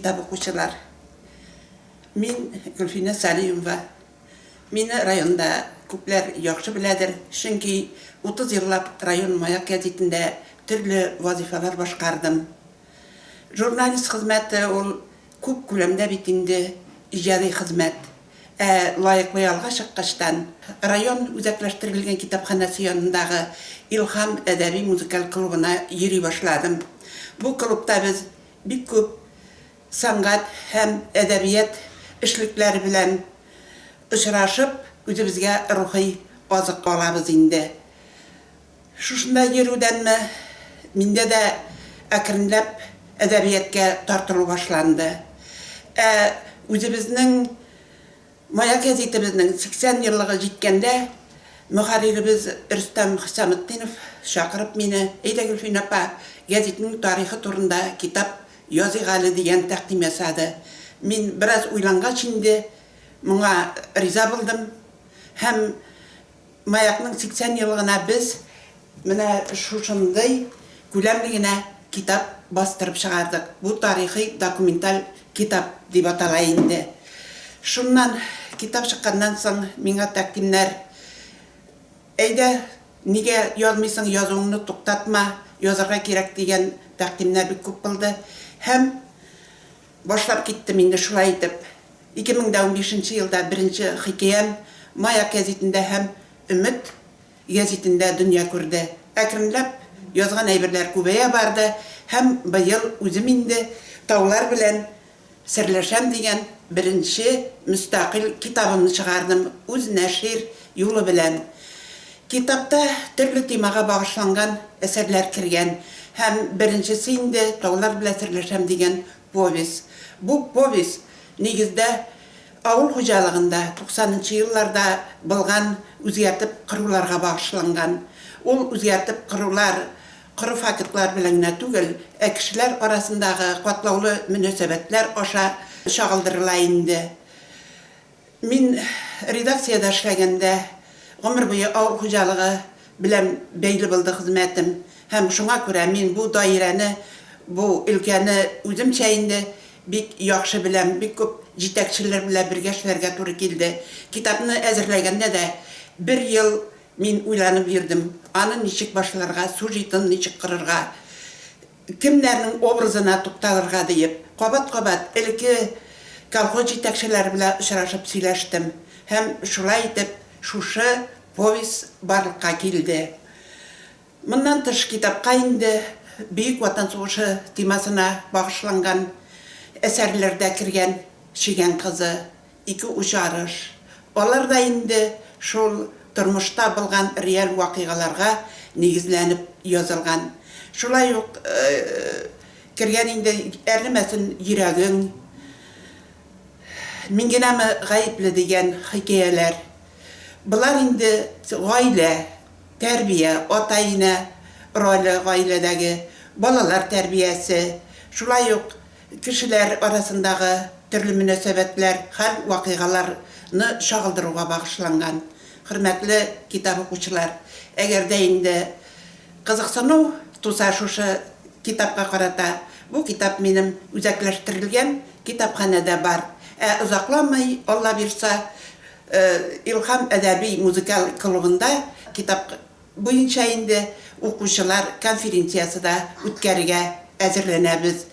китап укучылар. Мин Гөлфинә Сәлимова. Мине районда күпләр яхшы беләдер, чөнки 30 еллап район Маяк гәзитендә төрле вазифалар башкардым. Журналист хезмәте ул күп күләмдә бит инде иҗади хезмәт. Лайыклы ялга чыккачтан район үзәкләштерелгән китапханасы янындагы Илһам әдәби музыкаль клубына йөри башладым. Бу клубта без бик күп сәнгать һәм әдәбият эшлекләре белән очрашып, үзебезгә рухи азык алабыз инде. Шушында йөрүдәнме миндә дә әкренләп әдәбияткә тартылу башланды. Үзебезнең Маяк гәзитебезнең 80 еллыгы җиткәндә мөхәрриребез Рөстәм Хисаметдинов чакырып мине, "Әйдә Гөлфинә апа, гәзитнең тарихы турында китап языйк әле" дигән тәкъдим ясады. Мин бераз уйлангач инде моңа риза булдым һәм Маякның 80 еллыгына без менә шушындый күләмле генә китап бастырып чыгардык. Бу тарихи документаль китап дип атала инде. Шуннан китап чыкканнан соң миңа тәкъдимнәр, "Әйдә, нигә язмыйсың, язуыңны туктатма, язарга кирәк" дигән тәкъдимнәр бик күп булды. Һәм башлап киттем инде шулай итеп. 2015 елда беренче хикәям Маяк гәзитендә һәм Өмет гәзитендә дөнья күрде. Әкренләп язган әйберләр күбәя барды һәм быел үзем инде Таулар белән серләшәм дигән беренче мөстәкыйль китабымны чыгардым үз нәшир юлы белән. Китапта төрле темага багышланган әсәрләр кергән һәм беренчесе инде Таулар белән серләшәм дигән повесть. Бу повесть нигездә авыл хуҗалыгында 90нчы елларда булган үзгәртеп кыруларга багышланган. Ул үзгәртеп кырулар кыру фактлар белән генә түгел, кешеләр арасындагы катлаулы мөнәсәбәтләр аша чагылдырыла инде. Мин редакциядә эшләгәндә гомер буе авыл хуҗалыгы белән бәйле булды хезмәтем һәм шуңа күрә мин бу даирәне, бу өлкәне үземчә инде бик яхшы беләм, бик күп җитәкчеләр белән бергә эшләргә туры килде. Китапны әзерләгәндә дә 1 ел мин уйланып йөрдем. Аны ничек башларга, сюжетын ничек кырырга, кемнәрнең образына тукталырга дип, кабат-кабат элекке колхоз җитәкчеләре белән очрашып сөйләштем. Һәм шулай итеп шушы повесть барлыкка килде. Моннан тыш китапка инде Бөек Ватан сугышы темасына багышланган әсәрләрдә кергән Шигән кызы, 2 учарыш. Алар да инде шул тормышта булган реаль вакыйгаларга нигезләнеп язылган. Шулай ук кергән инде Әрнемәсен йөрәгең, Мин генәме гаепле дигән хикәяләр. Булар инде гаилә, тәрбия, ата-әнә роле, гаиләдәге балалар тәрбиясе, шулай ук кешеләр арасындагы төрле мөнәсәбәтләр һәм вакыйгаларны чагылдыруга багышланган. Хөрмәтле китап укучылар, әгәр дә инде кызыксыну туса шушы китапка карата, бу китап минем үзәкләштерелгән китапханәдә бар. Узакламый, Алла бирса, Илһам әдәби музыкаль клубында китап буенча инде укучылар конференциясында үткәрергә әзерләнәбез.